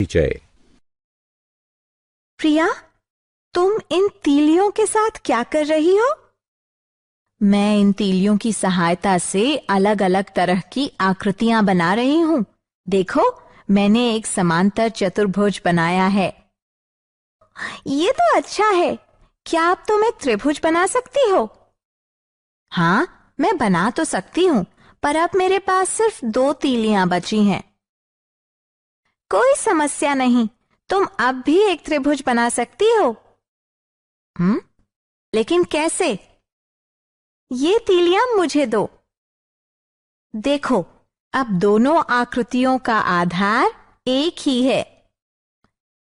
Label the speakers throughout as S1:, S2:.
S1: जय।
S2: प्रिया, तुम इन तीलियों के साथ क्या कर रही हो? मैं इन तीलियों की सहायता से अलग अलग तरह की आकृतियां बना रही हूँ। देखो, मैंने एक समांतर चतुर्भुज बनाया है। ये तो अच्छा है। क्या अब तुम एक त्रिभुज बना सकती हो? हाँ, मैं बना तो सकती हूँ, पर अब मेरे पास सिर्फ 2 तीलियां बची हैं। कोई समस्या नहीं, तुम अब भी एक त्रिभुज बना सकती हो। लेकिन कैसे? ये तीलियां मुझे दो। देखो, अब दोनों आकृतियों का आधार एक ही है।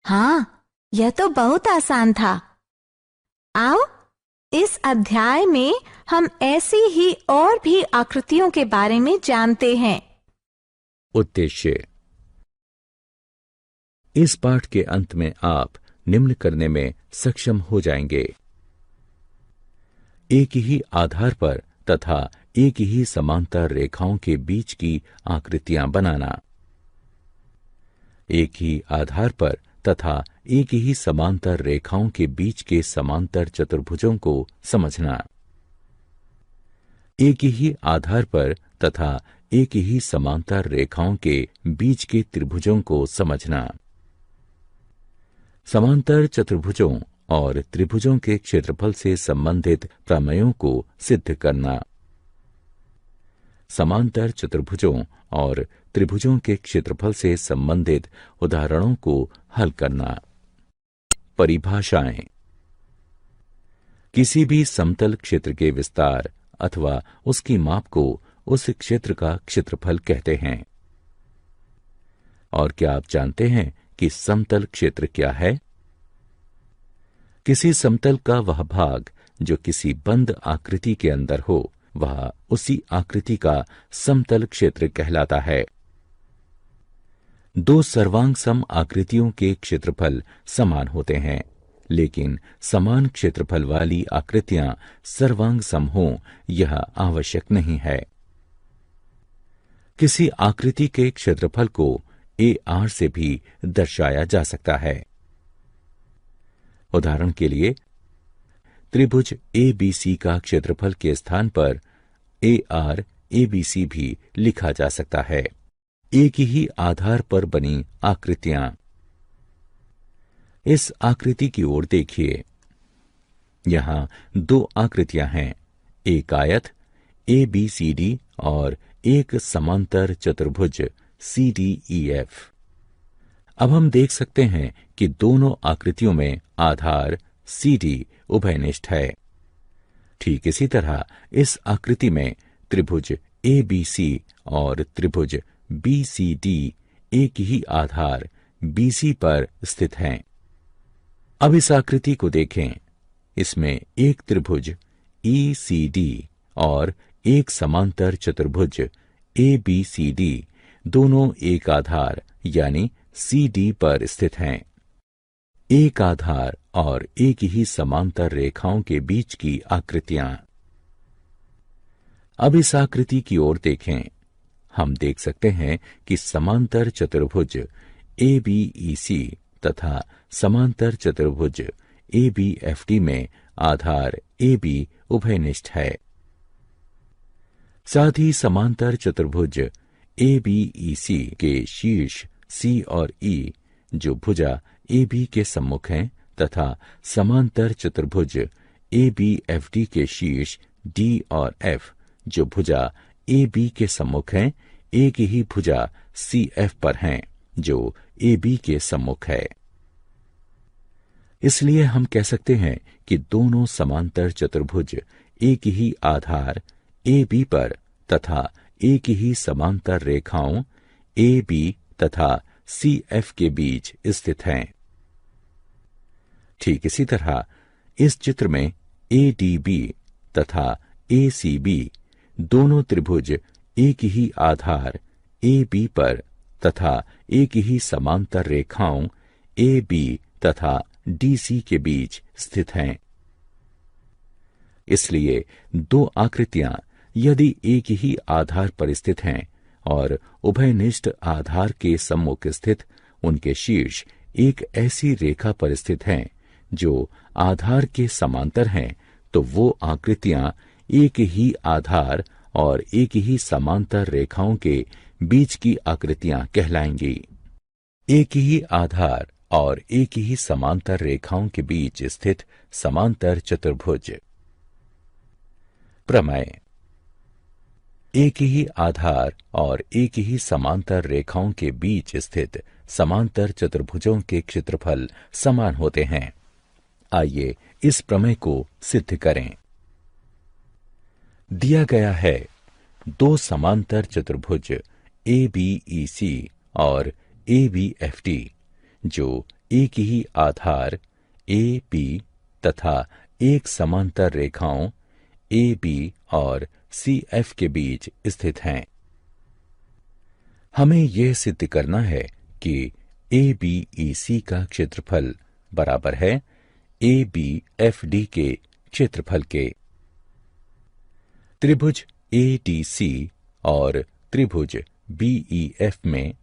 S2: हाँ, यह तो बहुत आसान था। आओ, इस अध्याय में हम ऐसी ही और भी आकृतियों के बारे में जानते हैं।
S1: उद्देश्य। इस पाठ के अंत में आप निम्न करने में सक्षम हो जाएंगे। एक ही आधार पर तथा एक ही समांतर रेखाओं के बीच की आकृतियां बनाना। एक ही आधार पर तथा एक ही समांतर रेखाओं के बीच के समांतर चतुर्भुजों को समझना। एक ही आधार पर तथा एक ही समांतर रेखाओं के बीच के त्रिभुजों को समझना। समांतर चतुर्भुजों और त्रिभुजों के क्षेत्रफल से संबंधित प्रमेयों को सिद्ध करना। समांतर चतुर्भुजों और त्रिभुजों के क्षेत्रफल से संबंधित उदाहरणों को हल करना। परिभाषाएं। किसी भी समतल क्षेत्र के विस्तार अथवा उसकी माप को उस क्षेत्र का क्षेत्रफल कहते हैं। और क्या आप जानते हैं कि समतल क्षेत्र क्या है? किसी समतल का वह भाग जो किसी बंद आकृति के अंदर हो, वह उसी आकृति का समतल क्षेत्र कहलाता है। 2 सर्वांग सम आकृतियों के क्षेत्रफल समान होते हैं, लेकिन समान क्षेत्रफल वाली आकृतियां सर्वांग सम हों, यह आवश्यक नहीं है। किसी आकृति के क्षेत्रफल को AR से भी दर्शाया जा सकता है। उदाहरण के लिए, त्रिभुज ABC का क्षेत्रफल के स्थान पर AR ABC भी लिखा जा सकता है। एक ही आधार पर बनी आकृतियां। इस आकृति की ओर देखिए। यहां 2 आकृतियां हैं, एक आयत ABCD और एक समांतर चतुर्भुज CDEF। अब हम देख सकते हैं कि दोनों आकृतियों में आधार CD उभयनिष्ठ है। ठीक इसी तरह इस आकृति में त्रिभुज ABC और त्रिभुज BCD एक ही आधार BC पर स्थित हैं। अब इस आकृति को देखें। इसमें एक त्रिभुज ECD और एक समांतर चतुर्भुज ABCD दोनों एक आधार यानी CD पर स्थित हैं। एक आधार और एक ही समांतर रेखाओं के बीच की आकृतियां। अब इस आकृति की ओर देखें। हम देख सकते हैं कि समांतर चतुर्भुज ABEC तथा समांतर चतुर्भुज ABFD में आधार AB उभयनिष्ठ है। साथ ही समांतर चतुर्भुज ABEC के शीर्ष C और E जो भुजा AB के सम्मुख हैं तथा समांतर चतुर्भुज ABFD के शीर्ष D और F जो भुजा AB के सम्मुख हैं, एक ही भुजा CF पर हैं जो AB के सम्मुख है। इसलिए हम कह सकते हैं कि दोनों समांतर चतुर्भुज एक ही आधार AB पर तथा एक ही समांतर रेखाओं AB तथा CF के बीच स्थित हैं। ठीक इसी तरह इस चित्र में ADB तथा ACB दोनों त्रिभुज एक ही आधार AB पर तथा एक ही समांतर रेखाओं AB तथा DC के बीच स्थित हैं। इसलिए 2 आकृतियां यदि एक ही आधार पर स्थित हैं और उभयनिष्ठ आधार के सम्मुख स्थित उनके शीर्ष एक ऐसी रेखा पर स्थित हैं जो आधार के समांतर हैं, तो वो आकृतियां एक ही आधार और एक ही समांतर रेखाओं के बीच की आकृतियां कहलाएंगी। एक ही आधार और एक ही समांतर रेखाओं के बीच स्थित समांतर चतुर्भुज। प्रमेय। एक ही आधार और एक ही समांतर रेखाओं के बीच स्थित समांतर चतुर्भुजों के क्षेत्रफल समान होते हैं। आइए इस प्रमेय को सिद्ध करें। दिया गया है दो समांतर चतुर्भुज ABEC और ABFD जो एक ही आधार AB तथा एक समांतर रेखाओं AB और CF के बीच स्थित हैं। हमें यह सिद्ध करना है कि ABEC का क्षेत्रफल बराबर है ABFD के क्षेत्रफल के। त्रिभुज ADC और त्रिभुज BEF में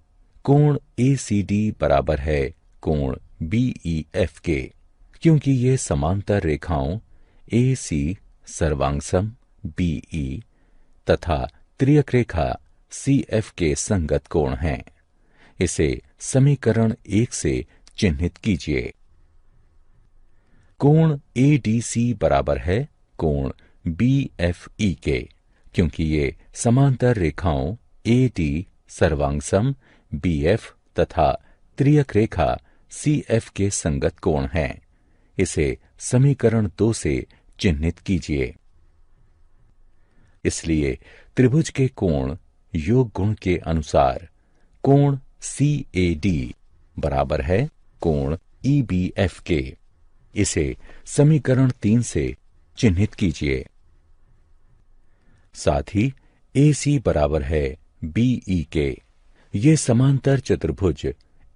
S1: कोण ACD बराबर है कोण BEF के, क्योंकि ये समांतर रेखाओं AC सर्वांगसम BE तथा त्रियक रेखा CF के संगत कोण हैं। इसे समीकरण 1 से चिन्हित कीजिए। कोण ADC बराबर है कोण BFE के, क्योंकि ये समांतर रेखाओं AD सर्वांगसम BF तथा त्रियक रेखा CF के संगत कोण हैं। इसे समीकरण 2 से चिन्हित कीजिए। इसलिए त्रिभुज के कोण योग गुण के अनुसार कोण CAD बराबर है कोण EBF के। इसे समीकरण 3 से चिन्हित कीजिए। साथ ही AC बराबर है BE के। ये समांतर चतुर्भुज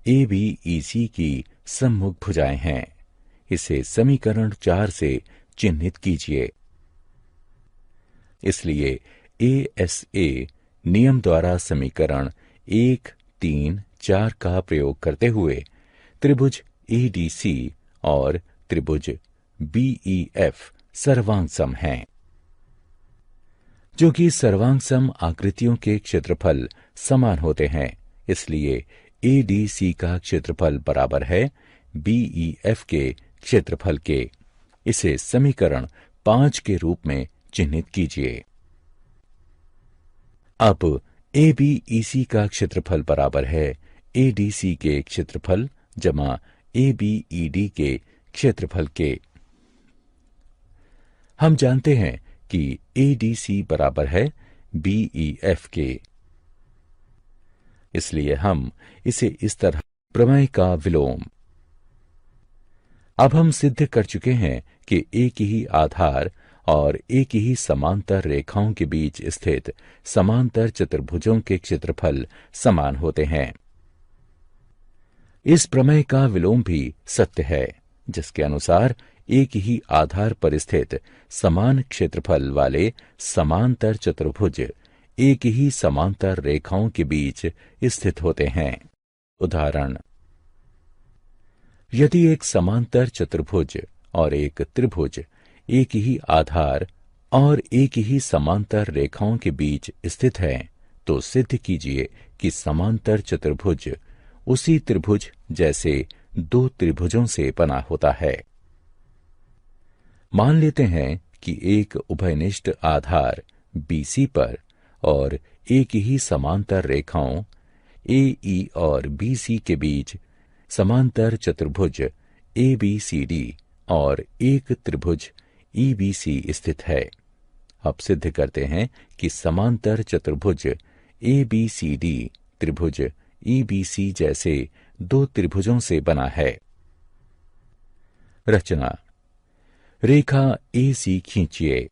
S1: ABEC की सम्मुख भुजाएं हैं। इसे समीकरण 4 से चिन्हित कीजिए। इसलिए ASA नियम द्वारा समीकरण 1, 3, 4 का प्रयोग करते हुए त्रिभुज ADC और त्रिभुज BEF सर्वांगसम हैं। जो कि सर्वांगसम आकृतियों के क्षेत्रफल समान होते हैं, इसलिए ADC का क्षेत्रफल बराबर है BEF के क्षेत्रफल के। इसे समीकरण 5 के रूप में चिन्हित कीजिए। अब ABEC का क्षेत्रफल बराबर है ADC के क्षेत्रफल जमा ABED के क्षेत्रफल के। हम जानते हैं कि ADC बराबर है BEF के, इसलिए हम इसे इस तरह प्रमेय का विलोम। अब हम सिद्ध कर चुके हैं कि एक ही आधार और एक ही समांतर रेखाओं के बीच स्थित समांतर चतुर्भुजों के क्षेत्रफल समान होते हैं। इस प्रमेय का विलोम भी सत्य है, जिसके अनुसार एक ही आधार पर स्थित समान क्षेत्रफल वाले समांतर चतुर्भुज एक ही समांतर रेखाओं के बीच स्थित होते हैं। उदाहरण, यदि एक समांतर चतुर्भुज और एक त्रिभुज एक ही आधार और एक ही समांतर रेखाओं के बीच स्थित है, तो सिद्ध कीजिए कि समांतर चतुर्भुज उसी त्रिभुज जैसे दो त्रिभुजों से बना होता है। मान लेते हैं कि एक उभयनिष्ठ आधार BC पर और एक ही समांतर रेखाओं AE और BC के बीच समांतर चतुर्भुज ABCD और एक त्रिभुज EBC स्थित है। अब सिद्ध करते हैं कि समांतर चतुर्भुज ABCD त्रिभुज EBC जैसे दो त्रिभुजों से बना है। रचना, रेखा AC खींचिए।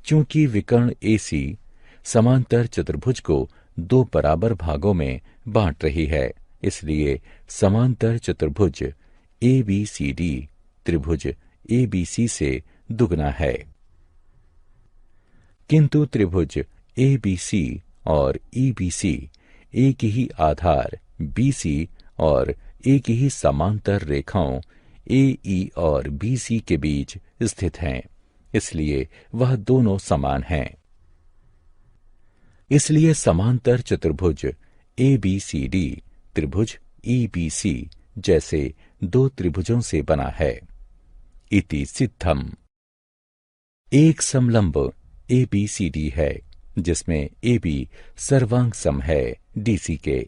S1: चूंकि विकर्ण AC समांतर चतुर्भुज को दो बराबर भागों में बांट रही है, इसलिए समांतर चतुर्भुज ABCD त्रिभुज ABC से दुगना है। किंतु त्रिभुज ABC और EBC एक ही आधार BC और एक ही समांतर रेखाओं AE और BC के बीच स्थित हैं, इसलिए वह दोनों समान हैं। इसलिए समांतर चतुर्भुज ABCD त्रिभुज EBC जैसे दो त्रिभुजों से बना है। इति सिद्धम। एक समलंब ABCD है जिसमें AB सर्वांग सम है DC के।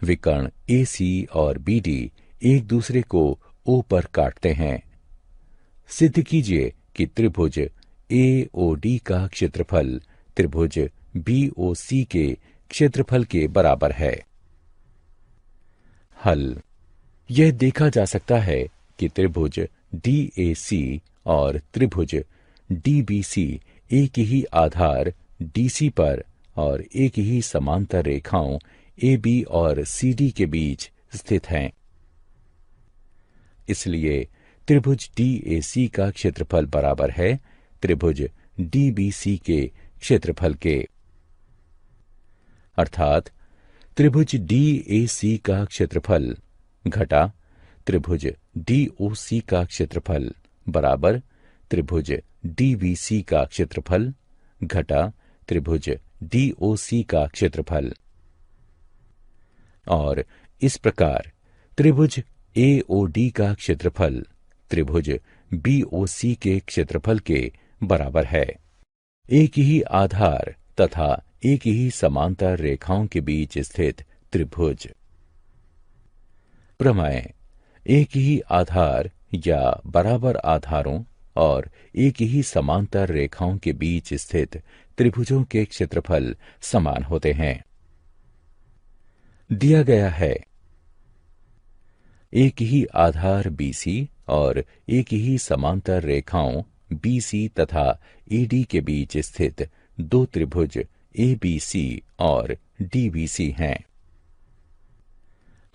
S1: विकर्ण AC और BD एक दूसरे को O पर काटते हैं। सिद्ध कीजिए कि त्रिभुज AOD का क्षेत्रफल त्रिभुज BOC के क्षेत्रफल के बराबर है। हल। यह देखा जा सकता है कि त्रिभुज DAC और त्रिभुज DBC एक ही आधार DC पर और एक ही समांतर रेखाओं AB और CD के बीच स्थित हैं। इसलिए त्रिभुज DAC का क्षेत्रफल बराबर है त्रिभुज DBC के क्षेत्रफल के। अर्थात त्रिभुज DAC का क्षेत्रफल घटा त्रिभुज DOC का क्षेत्रफल बराबर त्रिभुज DBC का क्षेत्रफल घटा त्रिभुज DOC का क्षेत्रफल। और इस प्रकार त्रिभुज AOD का क्षेत्रफल त्रिभुज BOC के क्षेत्रफल के बराबर है। एक ही आधार तथा एक ही समांतर रेखाओं के बीच स्थित त्रिभुज। प्रमेय। एक ही आधार या बराबर आधारों और एक ही समांतर रेखाओं के बीच स्थित त्रिभुजों के क्षेत्रफल समान होते हैं। दिया गया है एक ही आधार BC और एक ही समांतर रेखाओं BC तथा AD के बीच स्थित दो त्रिभुज ABC और DBC हैं।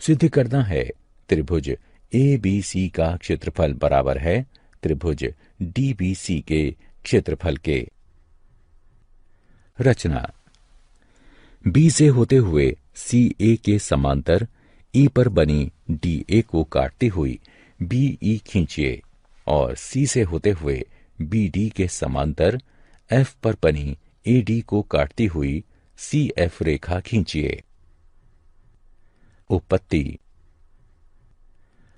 S1: सिद्ध करना है त्रिभुज ABC का क्षेत्रफल बराबर है त्रिभुज DBC के क्षेत्रफल के। रचना। B से होते हुए CA के समांतर E पर बनी DA को काटती हुई BE खींचिए और C से होते हुए BD के समांतर F पर बनी AD को काटती हुई CF रेखा खींचिए। उत्पत्ति।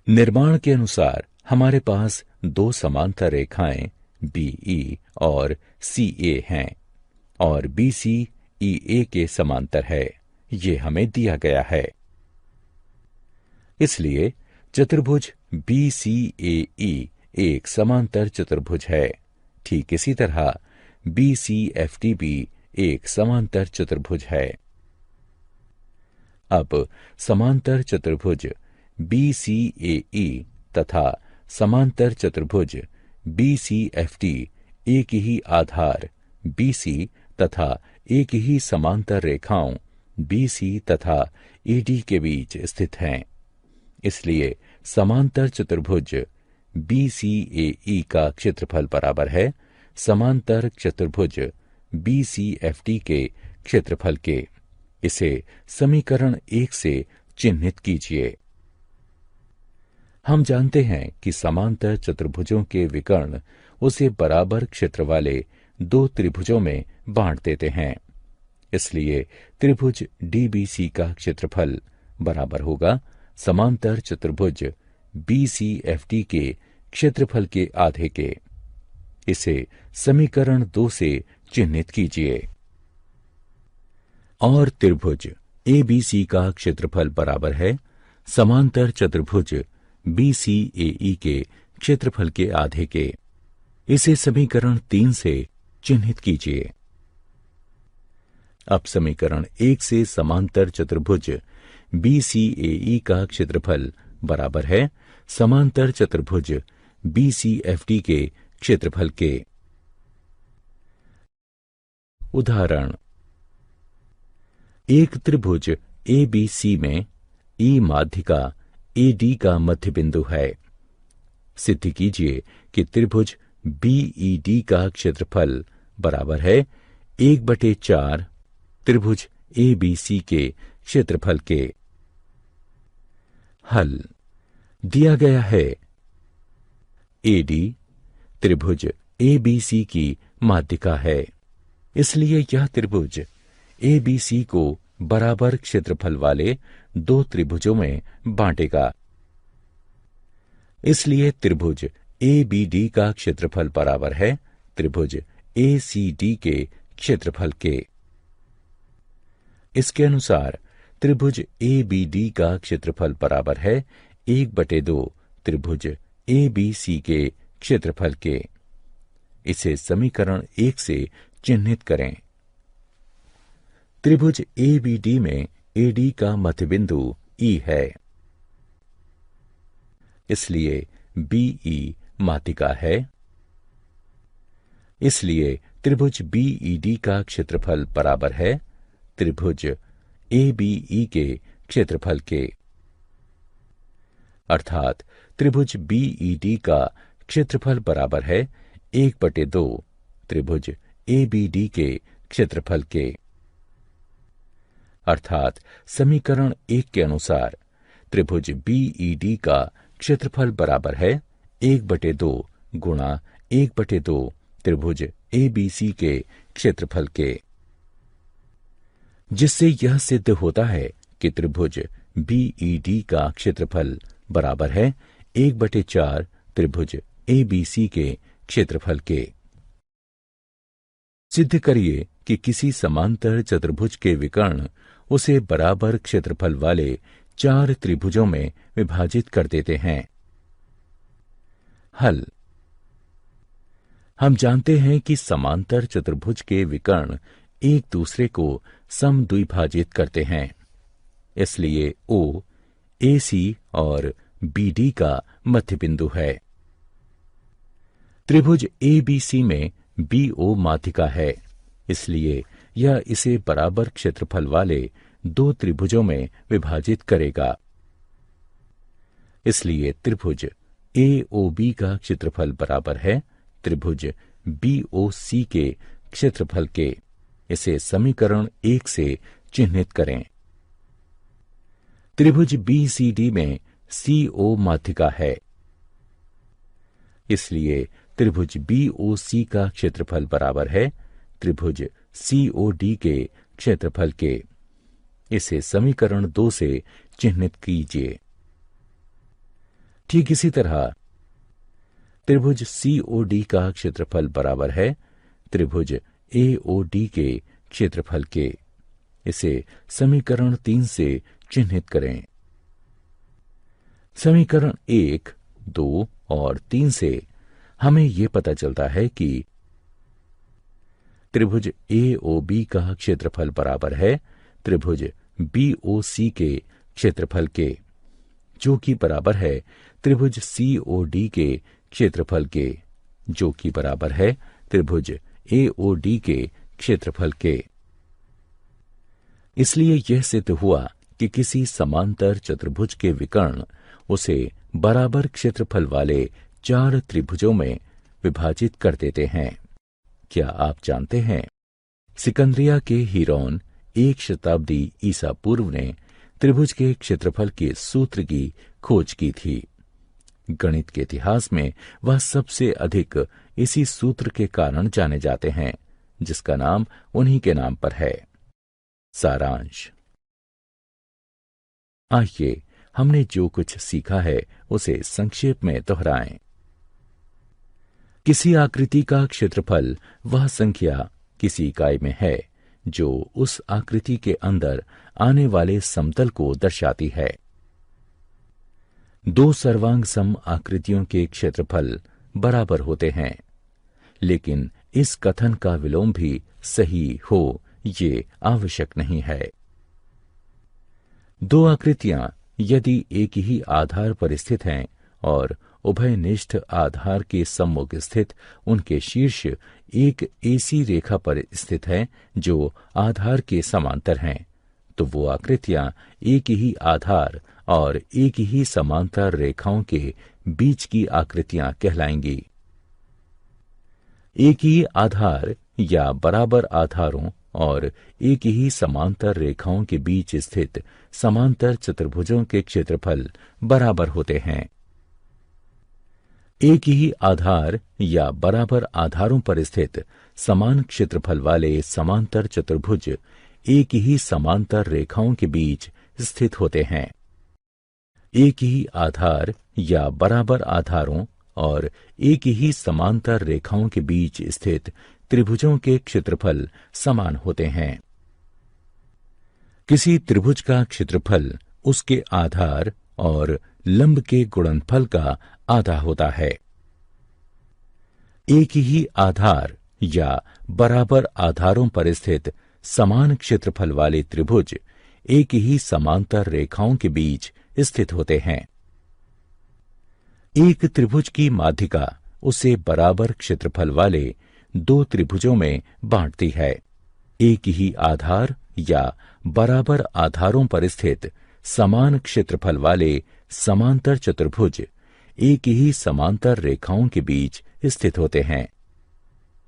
S1: निर्माण के अनुसार हमारे पास दो समांतर रेखाएं BE और CA हैं और BC EA के समांतर है। ये हमें दिया गया है। इसलिए चतुर्भुज BCAE एक समांतर चतुर्भुज है। ठीक इसी तरह BCFD भी एक समांतर चतुर्भुज है। अब समांतर चतुर्भुज BCAE तथा समांतर चतुर्भुज BCFD एक ही आधार BC तथा एक ही समांतर रेखाओं BC तथा AD के बीच स्थित हैं। इसलिए समांतर चतुर्भुज BCAE का क्षेत्रफल बराबर है समांतर चतुर्भुज BCFD के क्षेत्रफल के। इसे समीकरण 1 से चिन्हित कीजिए। हम जानते हैं कि समांतर चतुर्भुजों के विकर्ण उसे बराबर क्षेत्र वाले दो त्रिभुजों में बांट देते हैं। इसलिए त्रिभुज DBC का क्षेत्रफल बराबर होगा समांतर चतुर्भुज BCFD के क्षेत्रफल के आधे के। इसे समीकरण 2 से चिन्हित कीजिए। और त्रिभुज ABC का क्षेत्रफल बराबर है समांतर चतुर्भुज BCAE के क्षेत्रफल के आधे के। इसे समीकरण 3 से चिन्हित कीजिए। अब समीकरण 1 से समांतर चतुर्भुज BCAE का क्षेत्रफल बराबर है समांतर चतुर्भुज BCFD के क्षेत्रफल के। उदाहरण। एक त्रिभुज ABC में E माध्यिका AD का मध्य बिंदु है। सिद्ध कीजिए कि त्रिभुज BED का क्षेत्रफल बराबर है 1/4 त्रिभुज ABC के क्षेत्रफल के। हल दिया गया है। एडी त्रिभुज एबीसी की माध्यिका है, इसलिए यह त्रिभुज एबीसी को बराबर क्षेत्रफल वाले दो त्रिभुजों में बांटेगा। इसलिए त्रिभुज एबीडी का क्षेत्रफल बराबर है त्रिभुज एसीडी के क्षेत्रफल के। इसके अनुसार त्रिभुज एबीडी का क्षेत्रफल बराबर है 1/2 त्रिभुज एबीसी के क्षेत्रफल के। इसे समीकरण 1 से चिन्हित करें। त्रिभुज एबीडी में एडी का मध्यबिंदु ई है, इसलिए बीई माध्यिका है। इसलिए त्रिभुज बीईडी का क्षेत्रफल बराबर है त्रिभुज एबीई के क्षेत्रफल के। अर्थात त्रिभुज बीईडी का क्षेत्रफल बराबर है 1/2 त्रिभुज एबीडी के क्षेत्रफल के। अर्थात समीकरण 1 के अनुसार त्रिभुज बीईडी का क्षेत्रफल बराबर है 1/2 गुणा 1/2 त्रिभुज एबीसी के क्षेत्रफल के, जिससे यह सिद्ध होता है कि त्रिभुज बीईडी का क्षेत्रफल बराबर है 1/4 त्रिभुज एबीसी के क्षेत्रफल के। सिद्ध करिए कि किसी समांतर चतुर्भुज के विकर्ण उसे बराबर क्षेत्रफल वाले 4 त्रिभुजों में विभाजित कर देते हैं। हल हम जानते हैं कि समांतर चतुर्भुज के विकर्ण एक दूसरे को समद्विभाजित करते हैं, इसलिए ओ एसी और बीडी का मध्य बिंदु है। त्रिभुज एबीसी में बीओ माध्यिका है, इसलिए यह इसे बराबर क्षेत्रफल वाले 2 त्रिभुजों में विभाजित करेगा। इसलिए त्रिभुज एओबी का क्षेत्रफल बराबर है त्रिभुज बीओसी के क्षेत्रफल के। इसे समीकरण 1 से चिन्हित करें। त्रिभुज बीसीडी में सीओ माध्यिका है, इसलिए त्रिभुज बीओसी का क्षेत्रफल बराबर है त्रिभुज सीओडी के क्षेत्रफल के। इसे समीकरण 2 से चिन्हित कीजिए। ठीक इसी तरह त्रिभुज सीओडी का क्षेत्रफल बराबर है त्रिभुज एओडी के क्षेत्रफल के। इसे समीकरण 3 से चिन्हित करें। समीकरण 1, 2 और 3 से हमें यह पता चलता है कि त्रिभुज एओबी का क्षेत्रफल बराबर है त्रिभुज बीओसी के क्षेत्रफल के, जो कि बराबर है त्रिभुज सीओडी के क्षेत्रफल के, जो कि बराबर है त्रिभुज एओडी के क्षेत्रफल के। इसलिए यह सिद्ध हुआ कि किसी समांतर चतुर्भुज के विकर्ण उसे बराबर क्षेत्रफल वाले 4 त्रिभुजों में विभाजित कर देते हैं। क्या आप जानते हैं, सिकंदरिया के हीरोन 1 शताब्दी ईसा पूर्व ने त्रिभुज के क्षेत्रफल के सूत्र की खोज की थी। गणित के इतिहास में वह सबसे अधिक इसी सूत्र के कारण जाने जाते हैं, जिसका नाम उन्हीं के नाम पर है। सारांश। आइए हमने जो कुछ सीखा है उसे संक्षेप में दोहराएं। किसी आकृति का क्षेत्रफल वह संख्या किसी इकाई में है जो उस आकृति के अंदर आने वाले समतल को दर्शाती है। 2 सर्वांग सम आकृतियों के क्षेत्रफल बराबर होते हैं, लेकिन इस कथन का विलोम भी सही हो ये आवश्यक नहीं है। 2 आकृतियां यदि एक ही आधार पर स्थित हैं और उभयनिष्ठ आधार के सम्मुख स्थित उनके शीर्ष एक ऐसी रेखा पर स्थित है जो आधार के समांतर हैं, तो वो आकृतियां एक ही आधार और एक ही समांतर रेखाओं के बीच की आकृतियां कहलाएंगी। एक ही आधार या बराबर आधारों और एक ही समांतर रेखाओं के बीच स्थित समांतर चतुर्भुजों के क्षेत्रफल बराबर होते हैं। एक ही आधार या बराबर आधारों पर स्थित समान क्षेत्रफल वाले समांतर चतुर्भुज एक ही समांतर रेखाओं के बीच स्थित होते हैं। एक ही आधार या बराबर आधारों और एक ही समांतर रेखाओं के बीच स्थित त्रिभुजों के क्षेत्रफल समान होते हैं। किसी त्रिभुज का क्षेत्रफल उसके आधार और लंब के गुणनफल का आधा होता है। एक ही आधार या बराबर आधारों पर स्थित समान क्षेत्रफल वाले त्रिभुज एक ही समांतर रेखाओं के बीच स्थित होते हैं। एक त्रिभुज की माध्यिका उसे बराबर क्षेत्रफल वाले दो त्रिभुजों में बांटती है। एक ही आधार या बराबर आधारों पर स्थित समान क्षेत्रफल वाले समांतर चतुर्भुज एक ही समांतर रेखाओं के बीच स्थित होते हैं।